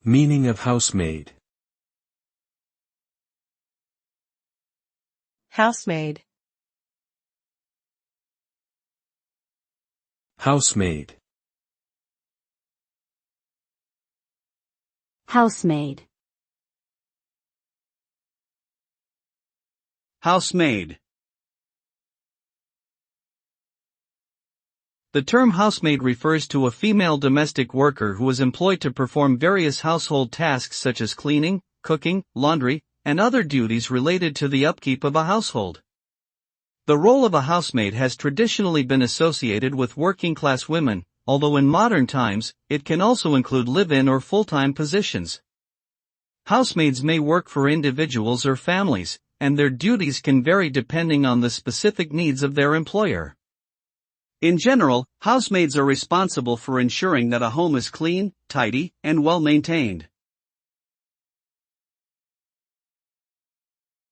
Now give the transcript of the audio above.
Meaning of housemaid. Housemaid. Housemaid. Housemaid. Housemaid. The term housemaid refers to a female domestic worker who is employed to perform various household tasks such as cleaning, cooking, laundry, and other duties related to the upkeep of a household. The role of a housemaid has traditionally been associated with working-class women, although in modern times, it can also include live-in or full-time positions. Housemaids may work for individuals or families, and their duties can vary depending on the specific needs of their employer. In general, housemaids are responsible for ensuring that a home is clean, tidy, and well maintained.